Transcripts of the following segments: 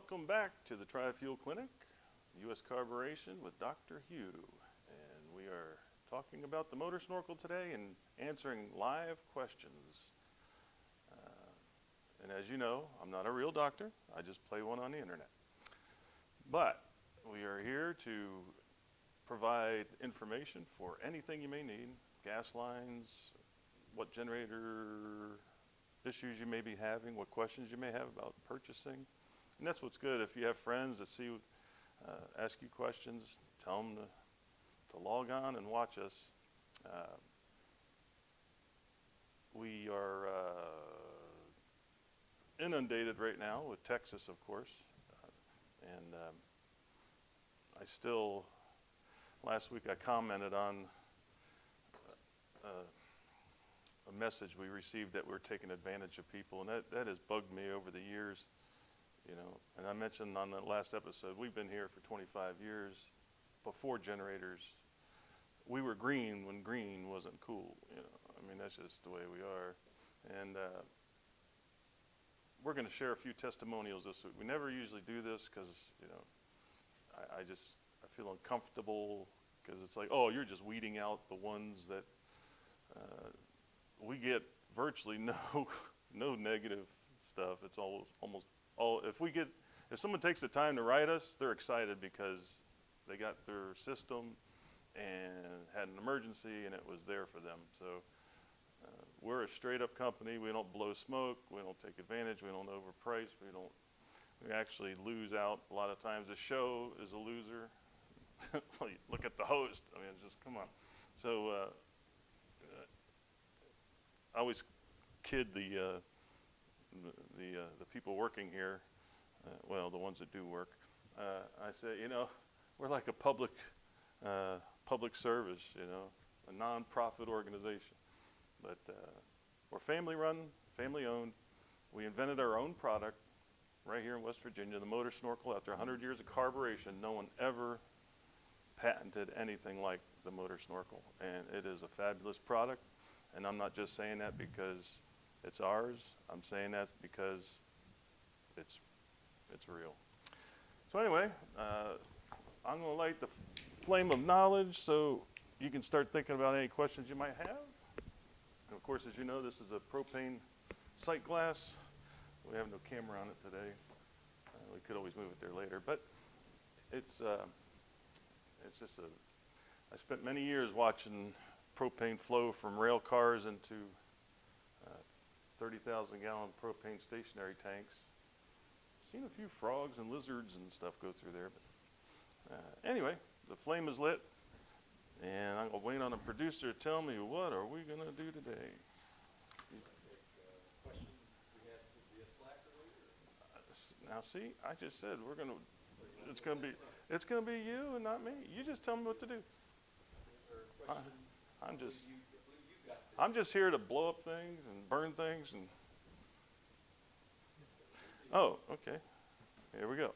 Welcome back to the Tri-Fuel Clinic, U.S. Carburation with Dr. Hugh. And we are talking about the motor snorkel today and answering live questions. And as you know, I'm not a real doctor. I just play one on the internet. But we are here to provide information for anything you may need, gas lines, what generator issues you may be having, what questions you may have about purchasing. And that's what's good. If you have friends that ask you questions, tell them to log on and watch us. We are inundated right now with Texas, of course. Last week I commented on a message we received that we're taking advantage of people, and that has bugged me over the years. You know, and I mentioned on the last episode, we've been here for 25 years. Before generators, we were green when green wasn't cool. You know, I mean, that's just the way we are. And we're going to share a few testimonials this week. We never usually do this because, you know, I feel uncomfortable because it's like, oh, you're just weeding out the ones that we get virtually no negative stuff. It's almost all. If someone takes the time to write us, they're excited because they got their system and had an emergency and it was there for them. So we're a straight up company. We don't blow smoke. We don't take advantage. We don't overprice. We actually lose out a lot of times. The show is a loser. Look at the host. I mean, it's just, come on. So I always kid the people working here, well, the ones that do work. I say, you know, we're like a public service, you know, a non-profit organization. But we're family run, family owned. We invented our own product right here in West Virginia, the motor snorkel. After 100 years of carburation, no one ever patented anything like the motor snorkel. And it is a fabulous product. And I'm not just saying that because it's ours. I'm saying that because it's real. So anyway, I'm going to light the flame of knowledge so you can start thinking about any questions you might have. And of course, as you know, this is a propane sight glass. We have no camera on it today. We could always move it there later, but it's just I spent many years watching propane flow from rail cars into 30,000 gallon propane stationary tanks. Seen a few frogs and lizards and stuff go through there, but anyway, the flame is lit, and I'm gonna wait on the producer to tell me what are we gonna do today. Now see, I just said it's gonna be you and not me. You just tell me what to do. I'm just here to blow up things and burn things and. Oh, okay. Here we go.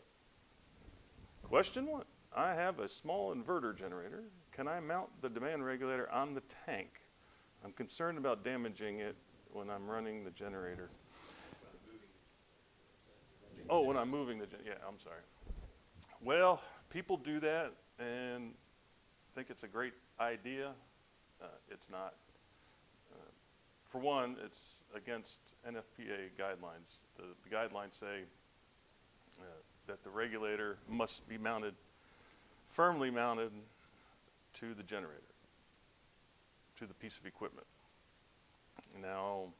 Question 1. I have a small inverter generator. Can I mount the demand regulator on the tank? I'm concerned about damaging it when I'm running the generator. Oh, when I'm moving yeah, I'm sorry. Well, people do that and think it's a great idea. It's not. For one, it's against NFPA guidelines. The guidelines say that the regulator must be firmly mounted to the generator, to the piece of equipment. Now,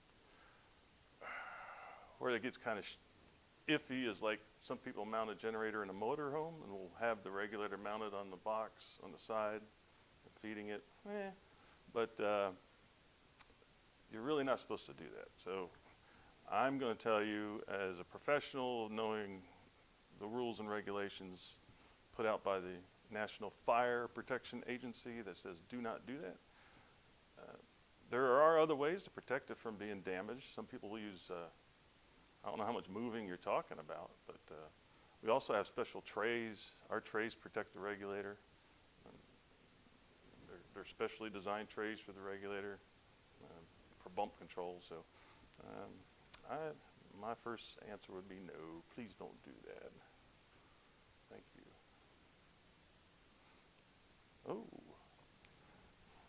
where it gets kind of iffy is like some people mount a generator in a motor home and will have the regulator mounted on the box on the side, feeding it. But you're really not supposed to do that. So I'm going to tell you, as a professional, knowing the rules and regulations put out by the National Fire Protection Agency that says do not do that. There are other ways to protect it from being damaged. Some people will use, I don't know how much moving you're talking about, but we also have special trays. Our trays protect the regulator. They're specially designed trays for the regulator for bump control. So my first answer would be no, please don't do that. Oh,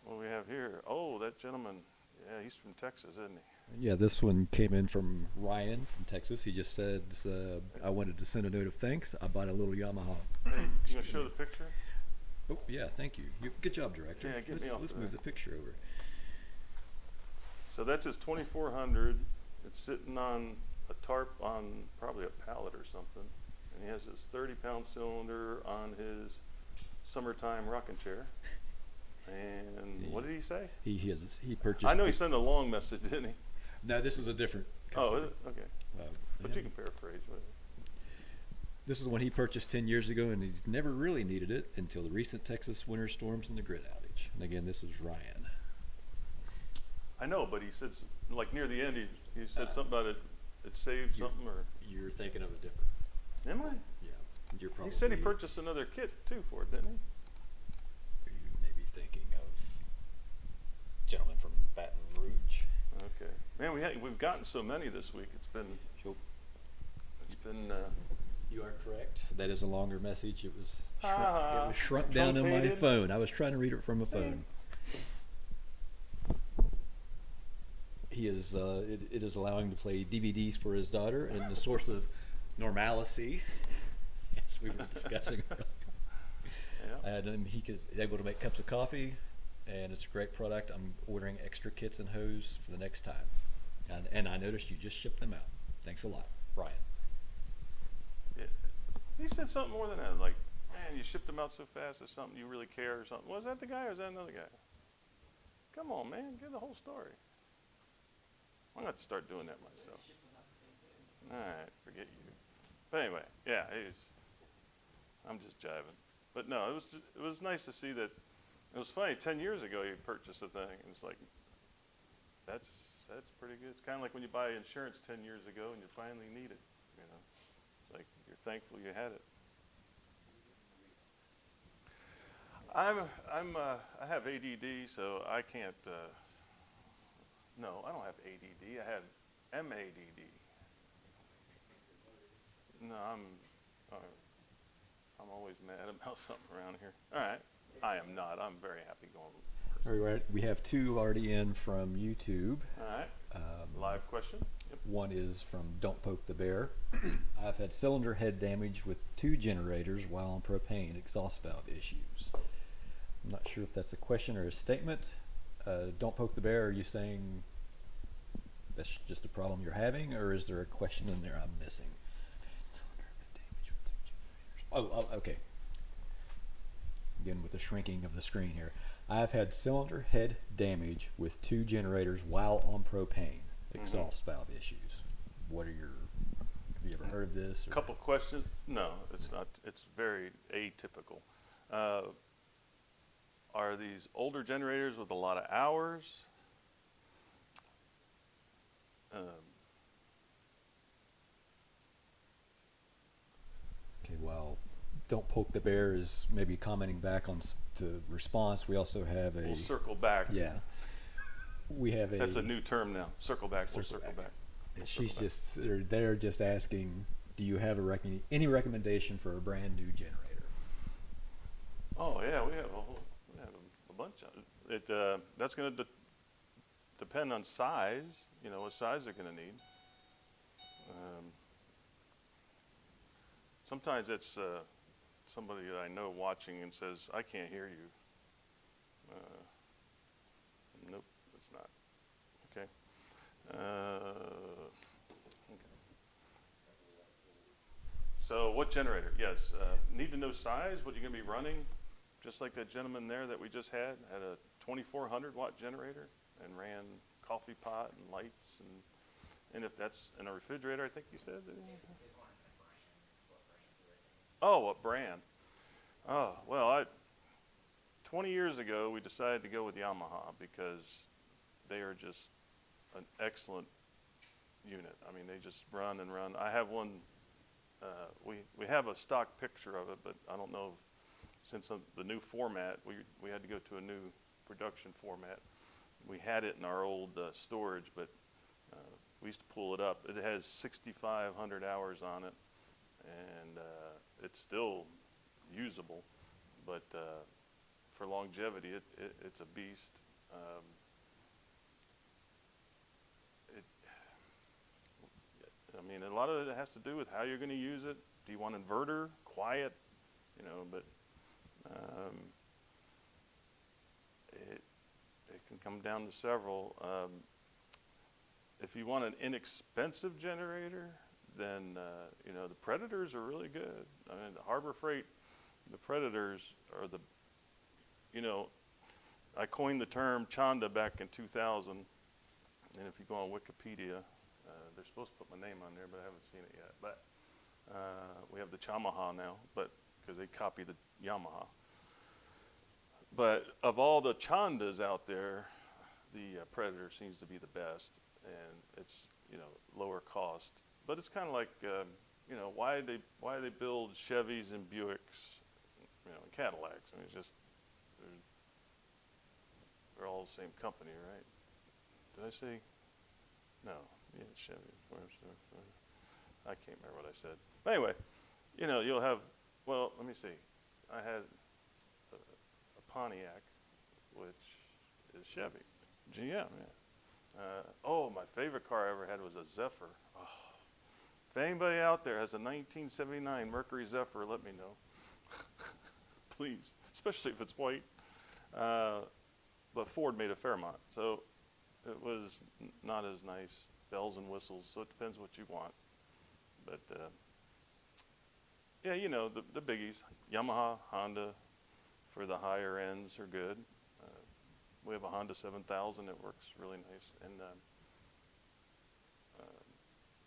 what do we have here? Oh, that gentleman. Yeah, he's from Texas, isn't he? Yeah, this one came in from Ryan from Texas. He just said, I wanted to send a note of thanks. I bought a little Yamaha. Hey, you gonna Excuse show me. the picture? Oh, yeah, thank you. Good job, director. Yeah, get let's me off let's there. move the picture over. So that's his 2400. It's sitting on a tarp on probably a pallet or something. And he has his 30-pound cylinder on his summertime rocking chair. And what did he say? He purchased. I know he sent a long message, didn't he? No, this is a different Oh, customer. is it? Okay. But yeah. you can paraphrase. This is one he purchased 10 years ago, and he's never really needed it until the recent Texas winter storms and the grid outage. And again, this is Ryan. I know, but he said, like near the end, he said something about it saved something, or You're thinking of a different. am I? Yeah, you're probably. He said he purchased another kit too for it, didn't he? You may be thinking of gentleman from Baton Rouge. Okay, man, we've gotten so many this week. It's been You are correct. That is a longer message. It was Ah, shrunk down on my truncated. phone. I was trying to read it from a phone. He is. It is allowing to play DVDs for his daughter, and the source of normalcy, as we were discussing earlier. yeah. And he is able to make cups of coffee, and it's a great product. I'm ordering extra kits and hose for the next time. And I noticed you just shipped them out. Thanks a lot, Ryan. Yeah. He said something more than that, like, man, you shipped them out so fast. It's something you really care or something. Was that the guy or was that another guy? Come on, man, give the whole story. I'm gonna have to start doing that myself. All right, forget you. But anyway, yeah, I'm just jiving. But no, it was nice to see that. It was funny. 10 years ago, you purchased a thing, and it's like, that's pretty good. It's kind of like when you buy insurance 10 years ago and you finally need it. You know, it's like you're thankful you had it. I have ADD, so I can't. No, I don't have ADD. I have MADD. No, I'm always mad about something around here. All right, I am not. I'm very happy going. All right, we have two already in from YouTube. All right. Live question. Yep. One is from Don't Poke the Bear. I've had cylinder head damage with 2 generators while on propane exhaust valve issues. I'm not sure if that's a question or a statement. Don't Poke the Bear, are you saying that's just a problem you're having, or is there a question in there I'm missing? Oh, okay. Again, with the shrinking of the screen here. I've had cylinder head damage with 2 generators while on propane exhaust valve issues. Have you ever heard of this? Or? Couple questions. No, it's not. It's very atypical. Are these older generators with a lot of hours? Okay, well, Don't Poke the Bear is maybe commenting back on the response. We also have a. We'll circle back. Yeah. We have a. That's a new term now. Circle back. We'll circle back. And she's just, they're just asking, do you have any recommendation for a brand new generator? Oh yeah, we have a bunch of it. That's going to depend on size. You know what size they're going to need. Sometimes it's somebody that I know watching and says, "I can't hear you." Nope, it's not. Okay. Okay. So what generator? Yes, need to know size, what you're going to be running. Just like that gentleman there that we just had a 2400 watt generator and ran coffee pot and lights and if that's in a refrigerator, I think you said. Oh, what brand? Oh, well, 20 years ago we decided to go with Yamaha because they are just an excellent unit. I mean, they just run and run. I have one. We have a stock picture of it, but I don't know. Since the new format, we had to go to a new production format. We had it in our old storage, but we used to pull it up. It has 6,500 hours on it, and it's still usable. But for longevity, it's a beast. It, I mean, a lot of it has to do with how you're going to use it. Do you want inverter, quiet, you know, but it can come down to several. If you want an inexpensive generator, then, you know, the Predators are really good. I mean, the Harbor Freight, the Predators are the, you know, I coined the term Chanda back in 2000, and if you go on Wikipedia, they're supposed to put my name on there, but I haven't seen it yet. But we have the Chamaha now, but because they copy the Yamaha. But of all the Chandas out there, the Predator seems to be the best, and it's, you know, lower cost. But it's kind of like, you know, why do they build Chevys and Buicks, you know, and Cadillacs? I mean, it's just they're all the same company, right? Did I say? No, yeah, Chevy. I can't remember what I said. But anyway, you know, you'll have. Well, let me see. I had a Pontiac, which is Chevy, GM. Yeah. Oh, my favorite car I ever had was a Zephyr. Oh. If anybody out there has a 1979 Mercury Zephyr, let me know. Please, especially if it's white. But Ford made a Fairmont, so it was not as nice. Bells and whistles, so it depends what you want. But yeah, you know, the biggies, Yamaha, Honda, for the higher ends are good. We have a Honda 7000 that works really nice.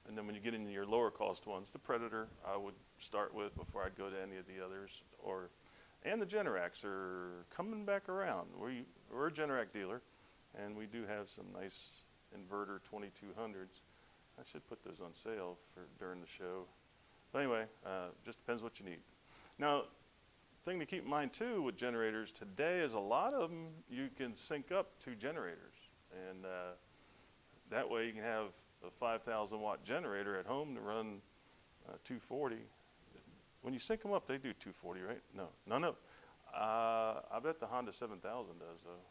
And then when you get into your lower cost ones, the Predator I would start with before I'd go to any of the others. And the Generacs are coming back around. We're a Generac dealer, and we do have some nice inverter 2200s. I should put those on sale during the show. But anyway, just depends what you need. Now, thing to keep in mind too with generators today is a lot of them you can sync up two generators, and that way you can have a 5,000 watt generator at home to run 240. When you sync them up, they do 240, right? No. I bet the Honda 7000 does though.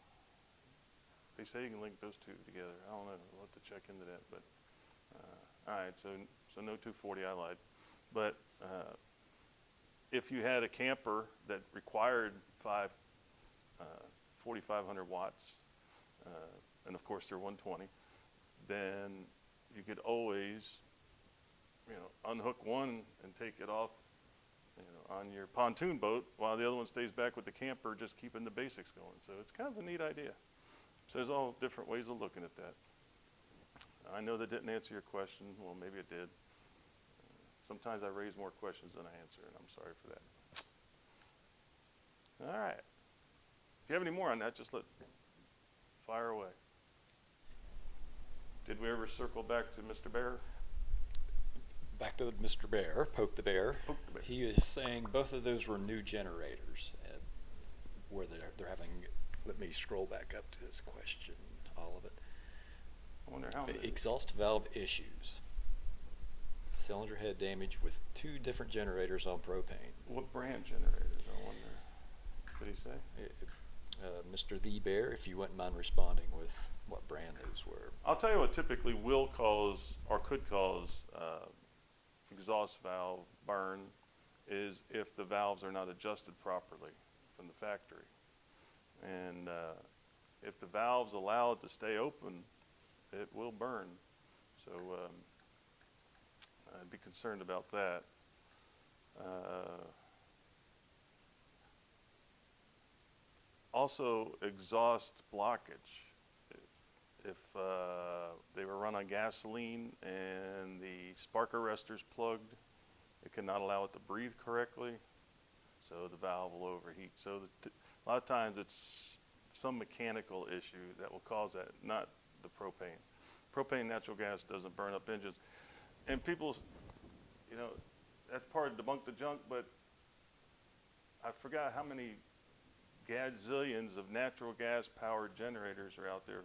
They say you can link those two together. I don't know. We'll have to check into that. But all right, so no 240. I lied. But if you had a camper that required 4,500 watts, and of course they're 120, then you could always, you know, unhook one and take it off, you know, on your pontoon boat while the other one stays back with the camper, just keeping the basics going. So it's kind of a neat idea. So there's all different ways of looking at that. I know that didn't answer your question. Well, maybe it did. Sometimes I raise more questions than I answer, and I'm sorry for that. All right. If you have any more on that, just fire away. Did we ever circle back to Mr. Bear? Back to Mr. Bear, Poke the Bear. Poke the Bear. He is saying both of those were new generators, and where they're having. Let me scroll back up to his question, all of it. I wonder how many. Exhaust valve issues. Cylinder head damage with two different generators on propane. What brand generators? I wonder. Did he say? Mr. The Bear, if you wouldn't mind responding with what brand those were. I'll tell you what typically will cause or could cause exhaust valve burn is if the valves are not adjusted properly from the factory. And if the valve's allowed to stay open, it will burn. So I'd be concerned about that. Also, exhaust blockage. If they were run on gasoline and the spark arrestor's plugged, it cannot allow it to breathe correctly, so the valve will overheat. So a lot of times it's some mechanical issue that will cause that, not the propane. Propane natural gas doesn't burn up engines. And people, you know, that's part of debunk the junk, but I forgot how many gazillions of natural gas powered generators are out there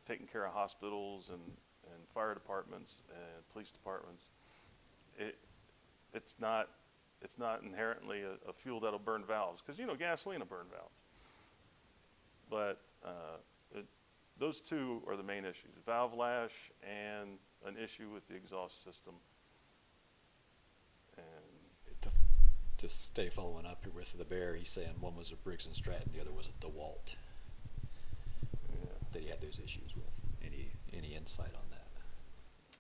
taking care of hospitals and fire departments and police departments. It's not inherently a fuel that'll burn valves, because you know gasoline will burn valves. but those two are the main issues: valve lash and an issue with the exhaust system. And To, to stay following up here with the Bear, he's saying one was a Briggs and Stratton, the other was a DeWalt yeah, that he had those issues with. Any insight on that?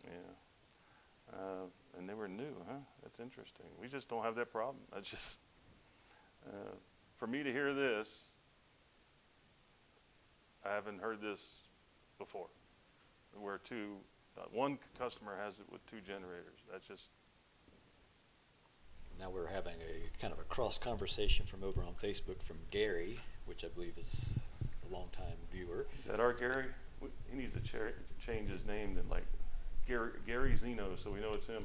yeah, and they were new, huh? That's interesting. We just don't have that problem. I just for me to hear this, I haven't heard this before, where one customer has it with two generators. That's just, Now we're having a kind of a cross conversation from over on Facebook from Gary, which I believe is a longtime viewer. is that our Gary? He needs to change his name to like Gary Zeno, so we know it's him.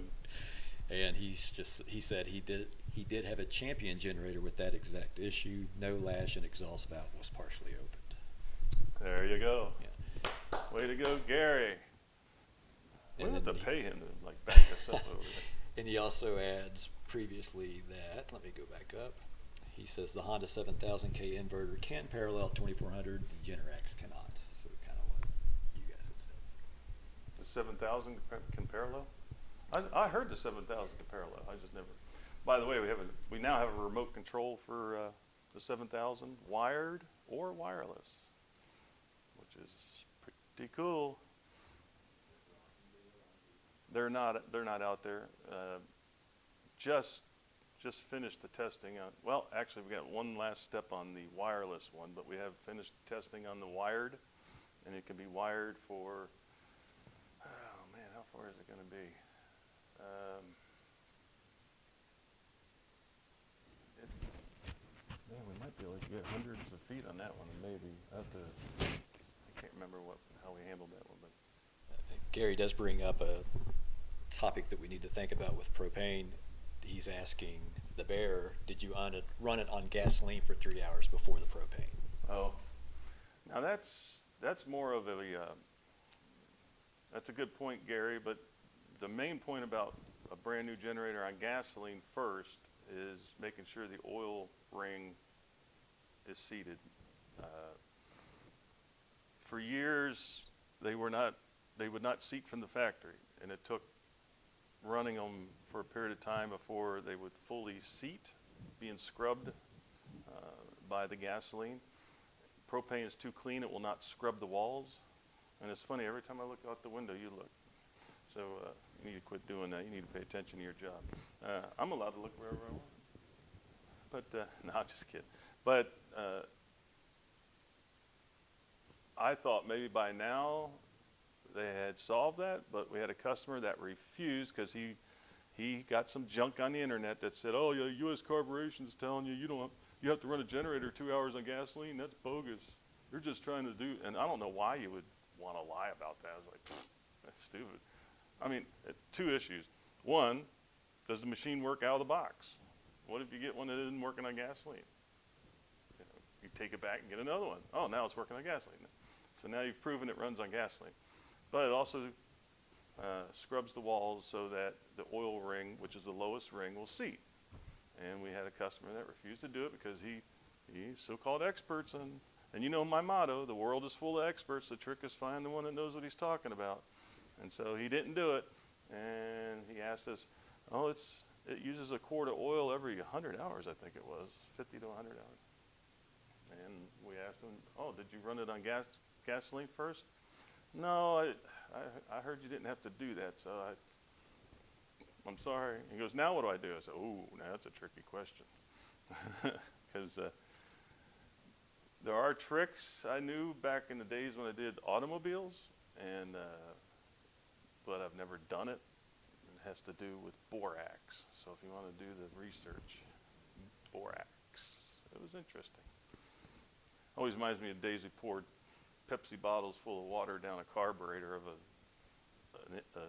And he said he did have a Champion generator with that exact issue. No lash and exhaust valve was partially opened. There you go. Yeah. Way to go, Gary. We And have to then pay him to like back us up over there. And he also adds previously that, let me go back up. He says the Honda 7000K inverter can parallel 2400, the Generac cannot. So kind of what you guys had said. The 7000 can parallel? I heard the 7000 can parallel. I just never. By the way, we now have a remote control for the 7000, wired or wireless, which is pretty cool. They're not out there. Just finished the testing on. Well, actually, we got one last step on the wireless one, but we have finished the testing on the wired, and it can be wired for. Oh man, how far is it going to be? Man, we might be able to get hundreds of feet on that one, maybe. I can't remember how we handled that one, but. Gary does bring up a topic that we need to think about with propane. He's asking the Bear, did you run it on gasoline for 3 hours before the propane? Oh, now that's more of that's a good point, Gary, but the main point about a brand new generator on gasoline first is making sure the oil ring is seated. For years, they would not seat from the factory, and it took running them for a period of time before they would fully seat, being scrubbed by the gasoline. Propane is too clean, it will not scrub the walls. And it's funny, every time I look out the window, you look. So you need to quit doing that. You need to pay attention to your job. I'm allowed to look wherever I want. But, no, I'm just kidding. But I thought maybe by now they had solved that, but we had a customer that refused because he got some junk on the internet that said, oh, yeah, U.S. Corporation's telling you you have to run a generator 2 hours on gasoline. That's bogus. You're just trying to do, and I don't know why you would want to lie about that. I was like, that's stupid. I mean, two issues. One, does the machine work out of the box? What if you get one that isn't working on gasoline? You take it back and get another one. Oh, now it's working on gasoline. So now you've proven it runs on gasoline. But it also scrubs the walls so that the oil ring, which is the lowest ring, will seat. And we had a customer that refused to do it because he's so-called experts on, and you know my motto, the world is full of experts. The trick is find the one that knows what he's talking about. And so he didn't do it. And he asked us, oh, it uses a quart of oil every 100 hours, I think it was, 50 to 100 hours. And we asked him, oh, did you run it on gasoline first? No, I heard you didn't have to do that, so I'm sorry. He goes, now what do I do? I said, oh, now that's a tricky question. Because there are tricks I knew back in the days when I did automobiles, but I've never done it. It has to do with borax. So if you want to do the research, borax. It was interesting. Always reminds me of days we poured Pepsi bottles full of water down a carburetor of a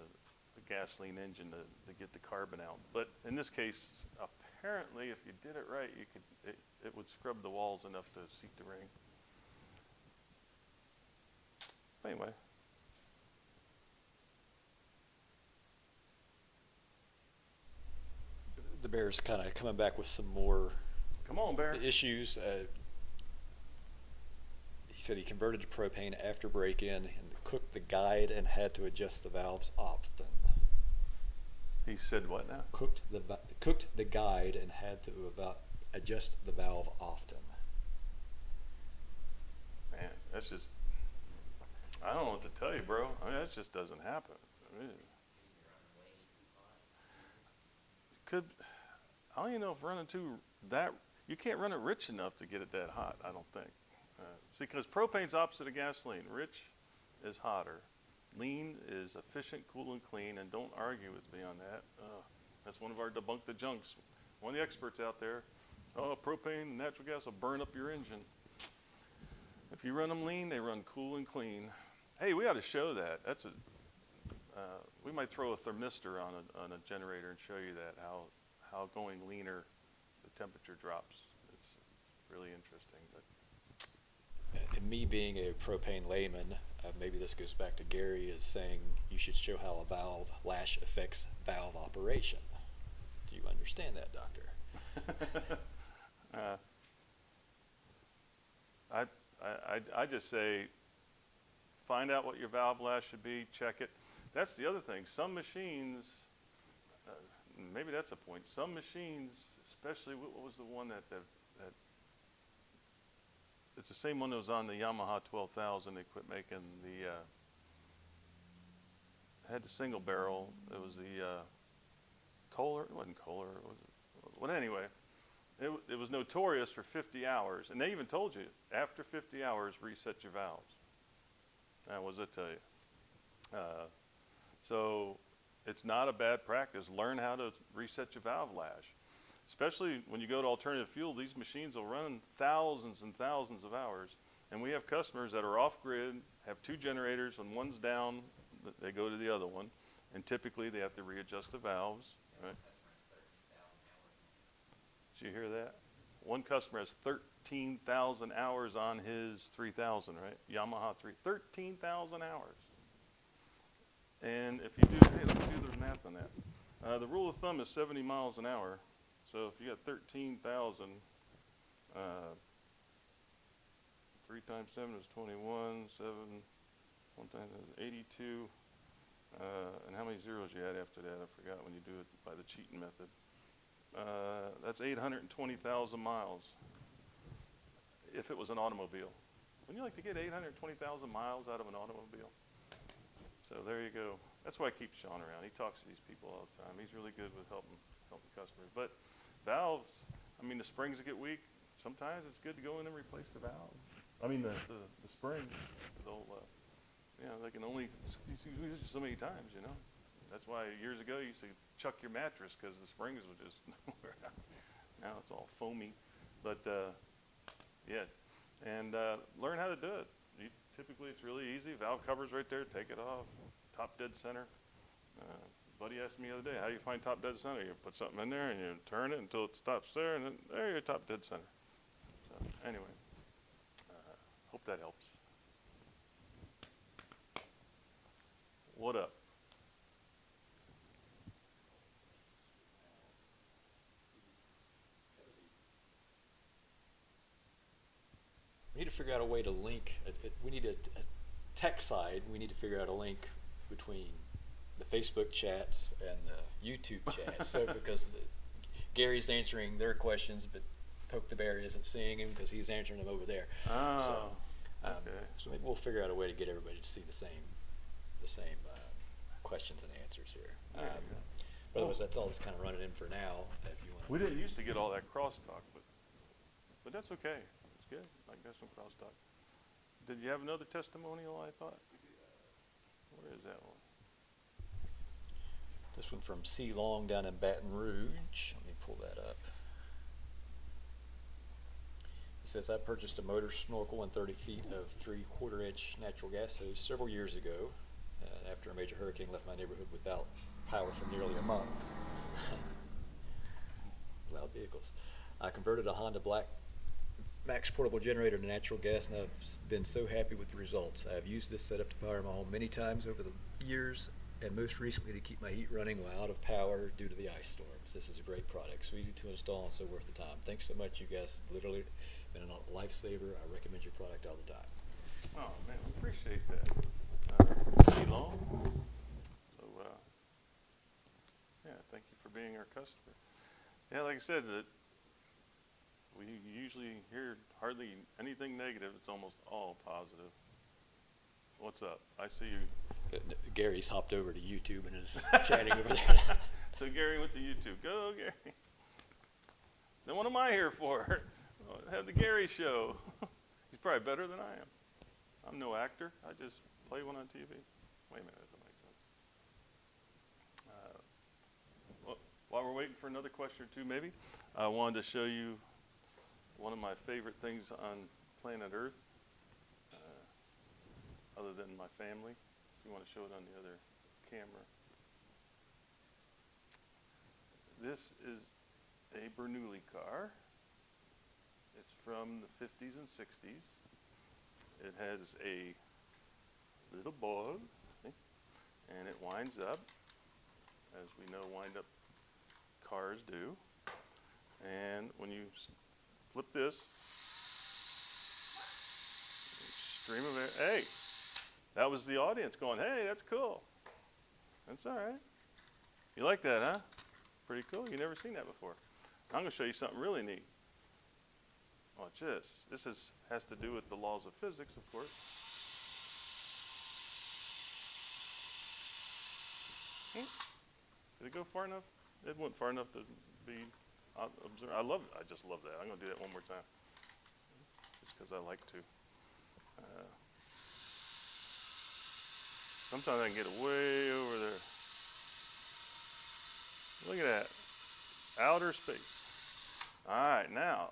gasoline engine to get the carbon out. But in this case, apparently, if you did it right, it would scrub the walls enough to seat the ring. Anyway. The Bear's kind of coming back with some more Come on, Bear. issues. he said he converted to propane after break-in and cooked the guide and had to adjust the valves often. He said what now? Cooked the guide and had to adjust the valve often. Man, that's just, I don't know what to tell you, bro. I mean, that just doesn't happen. I mean, I don't even know if running you can't run it rich enough to get it that hot, I don't think. See, because propane's opposite of gasoline. Rich is hotter. Lean is efficient, cool, and clean, and don't argue with me on that. That's one of our debunk the junks. One of the experts out there, propane and natural gas will burn up your engine. If you run them lean, they run cool and clean. Hey, we ought to show that. We might throw a thermistor on a generator and show you that, how going leaner, the temperature drops. It's really interesting. But And me being a propane layman, maybe this goes back to Gary, is saying you should show how a valve lash affects valve operation. Do you understand that, Doctor? I just say, find out what your valve lash should be, check it. That's the other thing. Some machines, maybe that's a point. Some machines, especially, what was the one that it's the same one that was on the Yamaha 12,000. They quit making had the single barrel. It was the Kohler. It wasn't Kohler. Well, anyway, it was notorious for 50 hours. And they even told you, after 50 hours, reset your valves. That was it, tell you. So it's not a bad practice. Learn how to reset your valve lash. Especially when you go to alternative fuel, these machines will run thousands and thousands of hours. And we have customers that are off-grid, have two generators. When one's down, they go to the other one. And typically, they have to readjust the valves. Right? Did you hear that? One customer has 13,000 hours on his 3000, right? Yamaha 13,000 hours. And if you do, hey, let's do the math on that. The rule of thumb is 70 miles an hour. So if you got 13,000, 3 times 7 is 21, 7, 1 times is 82. And how many zeros you add after that? I forgot when you do it by the cheating method. That's 820,000 miles if it was an automobile. Wouldn't you like to get 820,000 miles out of an automobile? So there you go. That's why I keep Sean around. He talks to these people all the time. He's really good with helping customers. But valves, I mean, the springs get weak. Sometimes it's good to go in and replace the valve. I mean, the spring. They can only use it so many times, you know. That's why years ago you used to chuck your mattress because the springs would just wear out. Now it's all foamy. But, yeah. And learn how to do it. Typically, it's really easy. Valve cover's right there. Take it off. Top dead center. Buddy asked me the other day, how do you find top dead center? You put something in there and you turn it until it stops there, and then there you're top dead center. So anyway, hope that helps. What up? We need to figure out a way to link. We need a tech side. We need to figure out a link between the Facebook chats and the YouTube chats. So because Gary's answering their questions, but Poke the Bear isn't seeing him because he's answering them over there. Oh, okay. So maybe we'll figure out a way to get everybody to see the same questions and answers here. But otherwise, that's all that's kind of running in for now. If you want. We didn't used to get all that crosstalk, but that's okay. It's good. I got some crosstalk. Did you have another testimonial, I thought? Where is that one? This one from C. Long down in Baton Rouge. Let me pull that up. He says, I purchased a motor snorkel and 30 feet of 3/4 inch natural gas hose several years ago. After a major hurricane left my neighborhood without power for nearly a month. Loud vehicles. I converted a Honda Black Max portable generator to natural gas, and I've been so happy with the results. I've used this setup to power my home many times over the years, and most recently to keep my heat running while out of power due to the ice storms. This is a great product, so easy to install and so worth the time. Thanks so much, you guys have literally been a lifesaver. I recommend your product all the time. Oh, man, we appreciate that. Long. So, yeah, thank you for being our customer. Yeah, like I said, we usually hear hardly anything negative. It's almost all positive. What's up? I see you. Gary's hopped over to YouTube and is chatting over there. So Gary went to YouTube. Go, Gary. Then what am I here for? Have the Gary show. He's probably better than I am. I'm no actor. I just play one on TV. Wait a minute, that doesn't make sense. While we're waiting for another question or two, maybe, I wanted to show you one of my favorite things on planet Earth, other than my family. If you want to show it on the other camera. This is a Bernoulli car. It's from the 50s and 60s. It has a little bulb, and it winds up, as we know wind-up cars do. And when you flip this, stream of air. Hey, that was the audience going, hey, that's cool. That's all right. You like that, huh? Pretty cool. You've never seen that before. I'm going to show you something really neat. Watch this. This has to do with the laws of physics, of course. Did it go far enough? It went far enough to be observed. I just love that. I'm going to do that one more time, just because I like to. Sometimes I can get way over there. Look at that. Outer space. All right, now,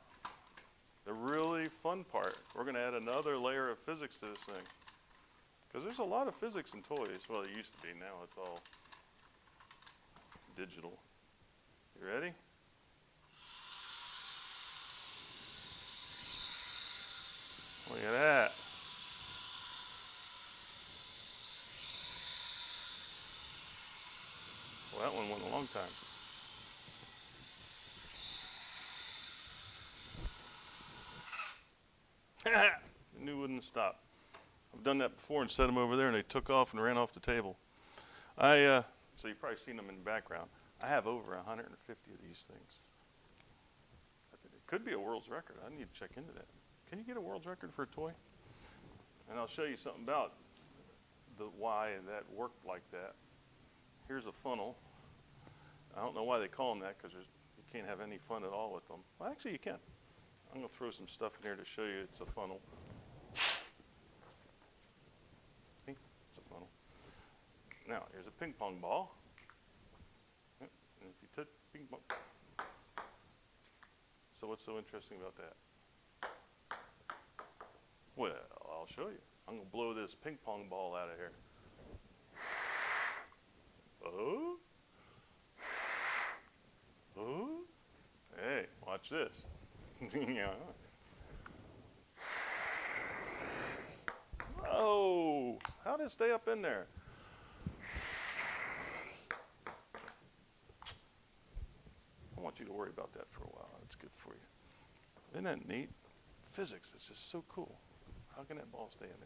the really fun part. We're going to add another layer of physics to this thing. Because there's a lot of physics in toys. Well, it used to be. Now it's all digital. You ready? Look at that. Well, that one went a long time. I knew it wouldn't stop. I've done that before and set them over there, and they took off and ran off the table. So you've probably seen them in the background. I have over 150 of these things. It could be a world's record. I need to check into that. Can you get a world's record for a toy? And I'll show you something about why that worked like that. Here's a funnel. I don't know why they call them that, because you can't have any fun at all with them. Well, actually, you can. I'm going to throw some stuff in here to show you it's a funnel. See? It's a funnel. Now, here's a ping pong ball. Yep. And if you touch ping pong. So what's so interesting about that? Well, I'll show you. I'm going to blow this ping pong ball out of here. Oh. Oh. Hey, watch this. Yeah. Oh, how did it stay up in there? I want you to worry about that for a while. It's good for you. Isn't that neat? Physics, it's just so cool. How can that ball stay in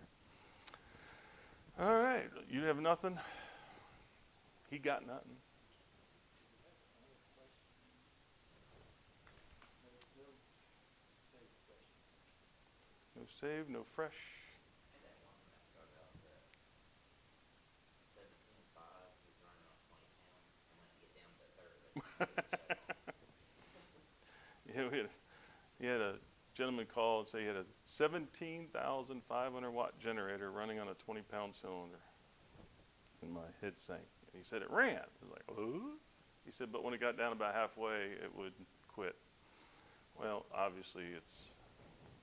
there? All right, you have nothing? He got nothing. No save, no fresh. Yeah, he had a gentleman call and say he had a 17,500 watt generator running on a 20-pound cylinder. And my head sank. And he said it ran. I was like, oh? He said, but when it got down about halfway, it would quit. Well, obviously it's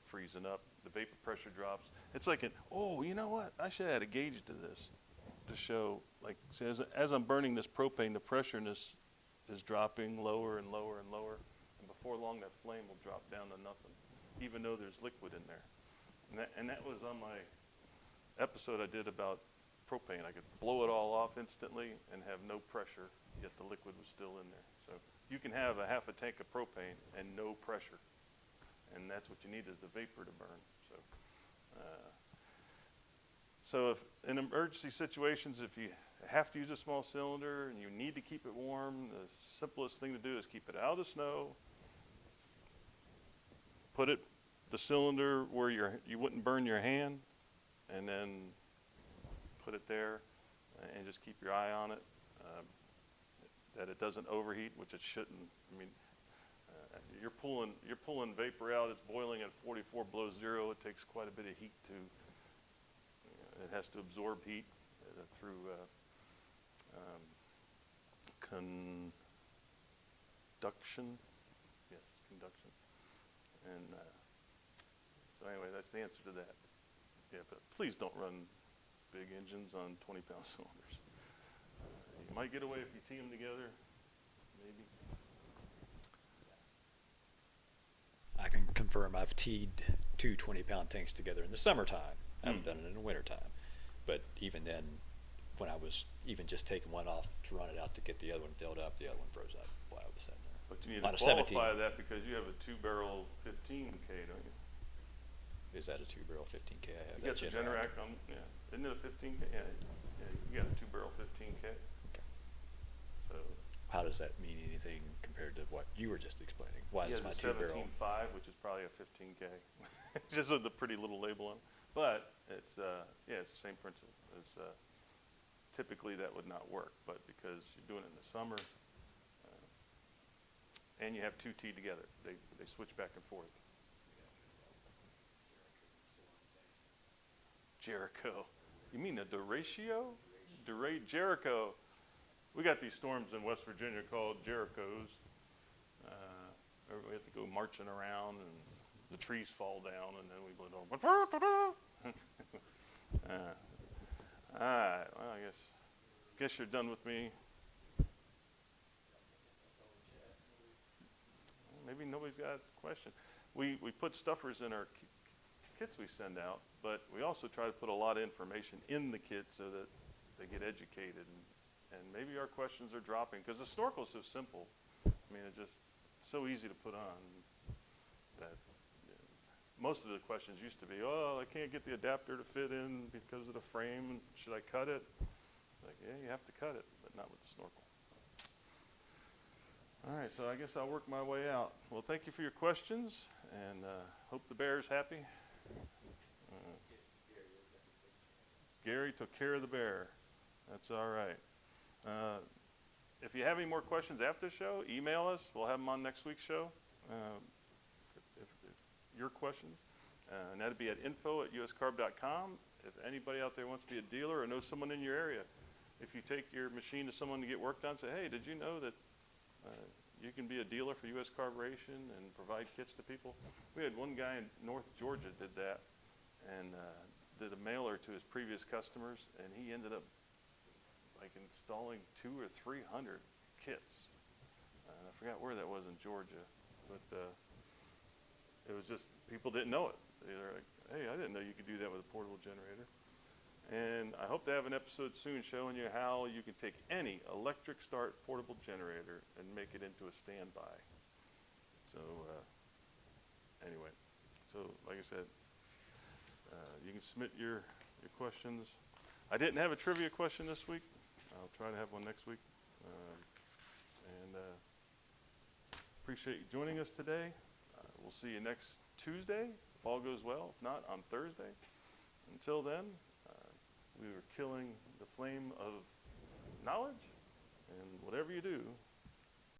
freezing up. The vapor pressure drops. It's like oh, you know what? I should add a gauge to this to show, like, see, as I'm burning this propane, the pressure in this is dropping lower and lower and lower. And before long, that flame will drop down to nothing, even though there's liquid in there. And that was on my episode I did about propane. I could blow it all off instantly and have no pressure, yet the liquid was still in there. So you can have a half a tank of propane and no pressure. And that's what you need, is the vapor to burn. So So if in emergency situations, if you have to use a small cylinder and you need to keep it warm, the simplest thing to do is keep it out of the snow. Put the cylinder where you wouldn't burn your hand, and then put it there, and just keep your eye on it, that it doesn't overheat, which it shouldn't. I mean, you're pulling vapor out. It's boiling at 44 below zero. It takes quite a bit of heat to. It has to absorb heat through conduction. Yes, conduction. And so anyway, that's the answer to that. Yeah, but please don't run big engines on 20-pound cylinders. You might get away if you tee them together, maybe. I can confirm I've teed two 20-pound tanks together in the summertime. I haven't done it in the wintertime. But even then, when I was even just taking one off to run it out to get the other one filled up, the other one froze up while I was sitting there. But you need On to a 17. qualify that because you have a 2-barrel 15K, don't you? Is that a 2-barrel 15K? I have You got that the Generac on, yeah. Isn't it a 15K? Yeah, you got a 2-barrel 15K. Okay. So How does that mean anything compared to what you were just explaining? Why he is has my a 2-barrel? 17.5, which is probably a 15K. Just with the pretty little label on it. But it's, yeah, it's the same principle. It's, typically that would not work, but because you're doing it in the summer, and you have two teed together, they switch back and forth. Jericho. You mean a Duratio? Jericho. We got these storms in West Virginia called Jerichos. We have to go marching around, and the trees fall down, and then we blow down. All right. Well, I guess you're done with me. Maybe nobody's got a question. We put stuffers in our kits we send out, but we also try to put a lot of information in the kit so that they get educated, and maybe our questions are dropping because the snorkel is so simple. I mean, it's just so easy to put on that most of the questions used to be, oh, I can't get the adapter to fit in because of the frame. Should I cut it? Like, yeah, you have to cut it, but not with the snorkel. All right, so I guess I'll work my way out. Well, thank you for your questions, and hope the bear's happy. Gary took care of the bear. That's all right. If you have any more questions after the show, email us. We'll have them on next week's show. If your questions, and that'd be at info@uscarb.com. If anybody out there wants to be a dealer or knows someone in your area, if you take your machine to someone to get work done, say, hey, did you know that you can be a dealer for US Carburation and provide kits to people? We had one guy in North Georgia did that, and did a mailer to his previous customers, and he ended up like installing 200 or 300 kits. I forgot where that was in Georgia, but it was just, people didn't know it. They're like, hey, I didn't know you could do that with a portable generator. And I hope to have an episode soon showing you how you can take any electric start portable generator and make it into a standby. So anyway, so like I said, you can submit your questions. I didn't have a trivia question this week. I'll try to have one next week. And appreciate you joining us today. We'll see you next Tuesday, if all goes well. If not, on Thursday. Until then, we are killing the flame of knowledge, and whatever you do,